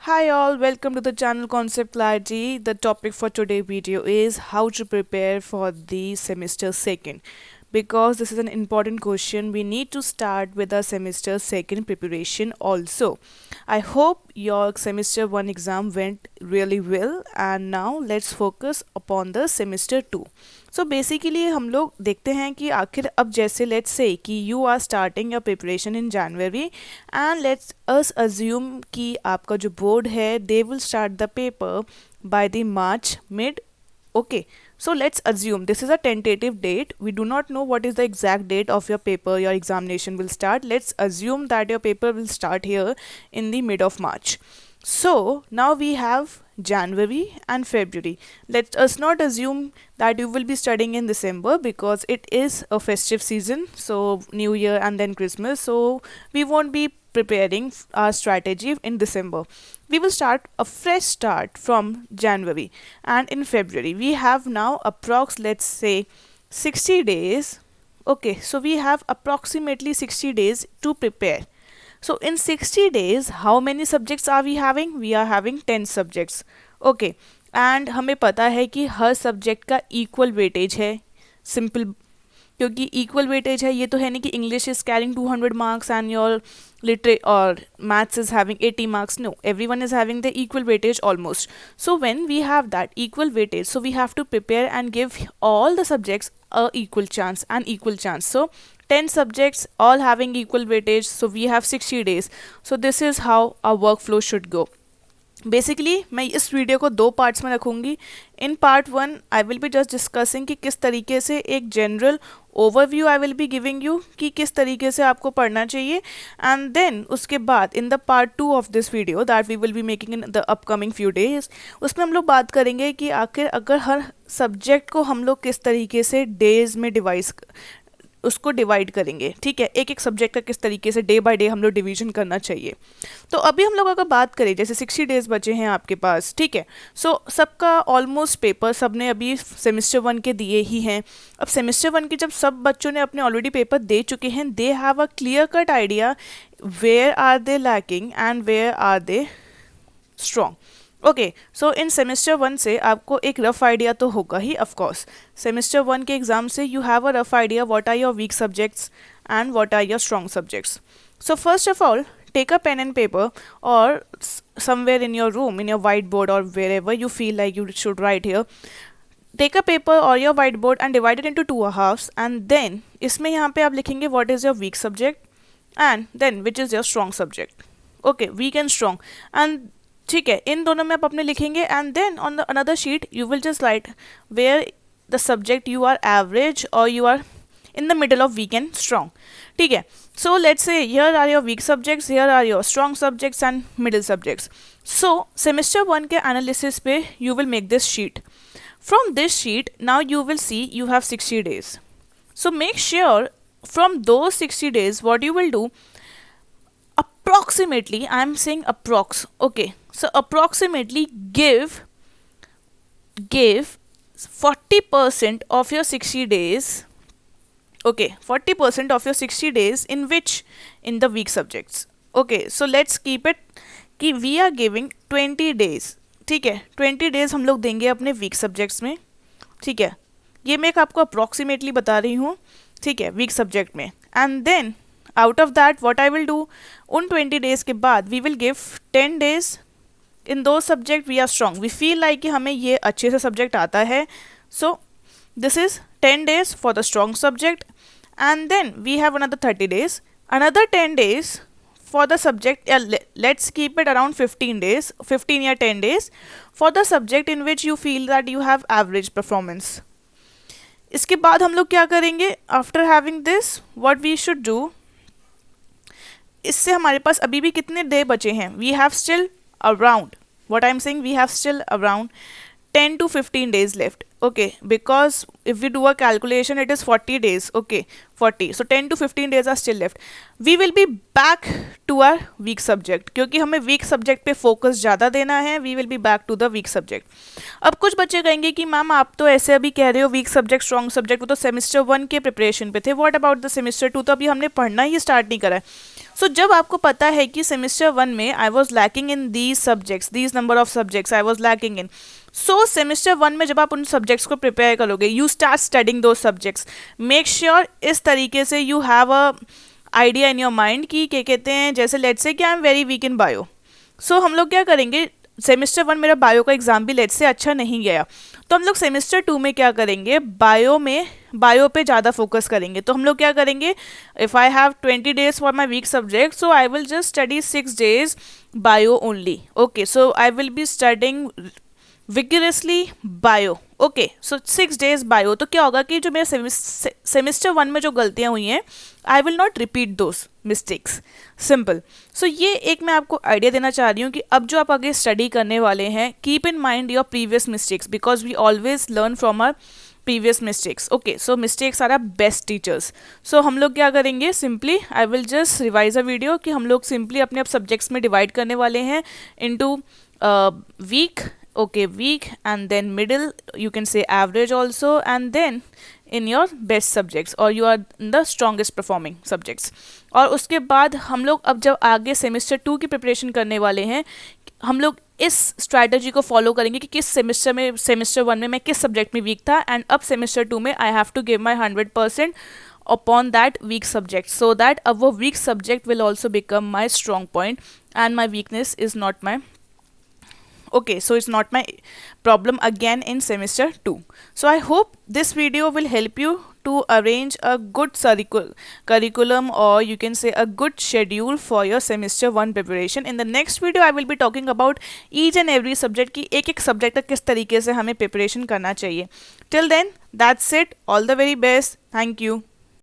Hi all, welcome to the channel Concept Clarity. The topic for today video is how to prepare for the semester second. Because this is an important question, we need to start with the semester second preparation also. I hope your semester 1 exam went really well and now let's focus upon the semester 2. So basically हम लोग देखते हैं कि आखिर अब जैसे let's say कि you are starting your preparation in January and let's us assume कि आपका जो बोर्ड है they will start the paper by the March mid. Okay, so let's assume this is a tentative date. We do not know what is the exact date of your paper, your examination will start. Let's assume that your paper will start here in the mid of March. So now we have January and February. Let us not assume that you will be studying in December because it is a festive season, so New Year and then Christmas. So we won't be preparing our strategy in December. We will start a fresh start from January, and in February we have now approx, let's say, 60 days. Okay, so we have approximately 60 days to prepare. So in 60 days how many subjects are we having? We are having 10 subjects. Okay, and हमें पता है कि हर subject का equal weightage है. Simple, क्योंकि equal weightage है, ये तो है नहीं कि English is carrying 200 marks and your लिटरे और maths is having 80 marks. No, everyone is having the equal weightage almost. So when we have that equal weightage, so we have to prepare and give all the subjects a equal chance and equal chance. So 10 subjects all having equal weightage, so we have 60 days. So this is how our workflow should go. Basically मैं इस video को दो parts में रखूँगी. In part 1 I will be just discussing कि किस तरीके से एक general overview I will be giving you कि किस तरीके से आपको पढ़ना चाहिए. एंड देन उसके बाद in the part 2 of this video that we will be making in the upcoming few days, उसमें हम लोग बात करेंगे कि आखिर अगर हर सब्जेक्ट को हम लोग किस तरीके से डेज में उसको डिवाइड करेंगे. ठीक है, एक एक सब्जेक्ट का किस तरीके से डे बाय डे हम लोग डिवीजन करना चाहिए. तो अभी हम लोग अगर बात करें, जैसे 60 डेज बचे हैं आपके पास, ठीक है. सो सबका ऑलमोस्ट पेपर सब ने अभी सेमेस्टर 1 के दिए ही हैं. अब सेमेस्टर 1 के जब सब बच्चों ने अपने ऑलरेडी पेपर दे चुके हैं, they have a clear cut idea where are they lacking and where are they strong. Okay, so in semester 1 से आपको एक रफ आइडिया तो होगा ही. ऑफ कोर्स सेमेस्टर 1 के एग्जाम से you have a rough idea what are your weak subjects and what are your strong subjects. So first of all, take a pen and paper or somewhere in your room, in your whiteboard or wherever you feel like you should write here. Take a paper or your whiteboard and divide it into two halves, and then इसमें यहाँ पे आप लिखेंगे what is your weak subject and then which is your strong subject. Okay, weak and strong. And ठीक है, इन दोनों में आप अपने लिखेंगे and then on the another sheet you will just write where the subject you are average or you are in the middle of weak and strong. ठीक है, so let's say here are your weak subjects, here are your strong subjects and middle subjects. So semester 1 के analysis पे you will make this sheet. From this sheet now you will see you have 60 days. So make sure from those 60 days what you will do, approximately, I am saying approx, okay, so approximately give 40% of your 60 days. Okay, 40% of your 60 days in which? In the weak subjects. Okay, so let's keep it कि we are giving 20 days. ठीक है, 20 days हम लोग देंगे अपने week subjects में. ठीक है, ये मैं आपको अप्रॉक्सीमेटली बता रही हूँ. ठीक है, वीक सब्जेक्ट में. And then out of that what I will do, उन 20 days के बाद we will give 10 days in दो subject we are strong. We feel like कि हमें ये अच्छे से सब्जेक्ट आता है. So this is 10 days for the strong subject, and then we have another 30 days, another 10 days for the subject, let's keep it around 15 days, 15 or 10 days for the subject in which you feel that you have average performance. इसके बाद हम लोग क्या करेंगे, after having this what we should do, इससे हमारे पास अभी भी कितने डे बचे हैं, we have still around, what I am saying, we have still around 10 to 15 days left. Okay, because if we do a calculation, it is 40 days. Okay, 40, so 10 to 15 days are still left. We will be back to our weak subject, क्योंकि हमें weak subject पे focus ज़्यादा देना है. We will be back to the weak subject. अब कुछ बच्चे कहेंगे कि मैम आप तो ऐसे अभी कह रहे हो वीक सब्जेक्ट स्ट्रॉन्ग सब्जेक्ट, वो तो सेमिस्टर 1 के प्रिपरेशन पे थे. What about the semester 2? तो अभी हमने पढ़ना ही स्टार्ट नहीं करा है. सो जब आपको पता है कि सेमिस्टर 1 में I was lacking in these subjects, these number of subjects I was lacking in, so semester 1 में जब आप उन सब्जेक्ट्स को प्रिपेयर करोगे, you start studying two subjects. Make sure इस तरीके से you have a idea in your mind कि क्या कहते हैं, जैसे लेट्स से कि I am very weak in bio. So हम लोग क्या करेंगे, सेमिस्टर 1 मेरा बायो का एग्जाम भी लेट्स से अच्छा नहीं गया, तो हम लोग सेमिस्टर 2 में क्या करेंगे, बायो पे ज़्यादा फोकस करेंगे. तो हम लोग क्या करेंगे, if I have 20 days for my weak subject, so I will just study 6 days bio only. Okay, so I will be studying vigorously bio. Okay, so 6 days bio. तो क्या होगा कि जो मेरे सेमिस्टर 1 में जो गलतियाँ हुई हैं, I will not repeat those mistakes. Simple. So ये एक मैं आपको आइडिया देना चाह रही हूँ कि अब जो आप आगे स्टडी करने वाले हैं, keep in mind your previous mistakes, because we always learn from our previous mistakes. Okay, so mistakes are are best teachers. So हम लोग क्या करेंगे, simply I will just revise a video कि हम लोग सिंपली अपने अब सब्जेक्ट्स में डिवाइड करने वाले हैं into weak. Okay, weak, and then middle, you can say average also, and then in your best subjects or you are in the strongest performing subjects. और उसके बाद हम लोग अब जब आगे सेमिस्टर 2 की प्रिपरेशन करने वाले हैं, हम लोग इस स्ट्रैटेजी को फॉलो करेंगे कि किस सेमिस्टर 1 में मैं किस सब्जेक्ट में वीक था, एंड अब सेमिस्टर 2 में I have to give my 100% upon that weak subject, so that अब वो weak subject will also become my strong point and my weakness is not my okay, so it's not my problem again in semester 2. So I hope this video will help you to arrange a good curriculum, or you can say a good schedule for your semester 1 preparation. In the next video I will be talking about each and every subject की एक subject का किस तरीके से हमें preparation करना चाहिए. Till then, that's it. All the very best. Thank you.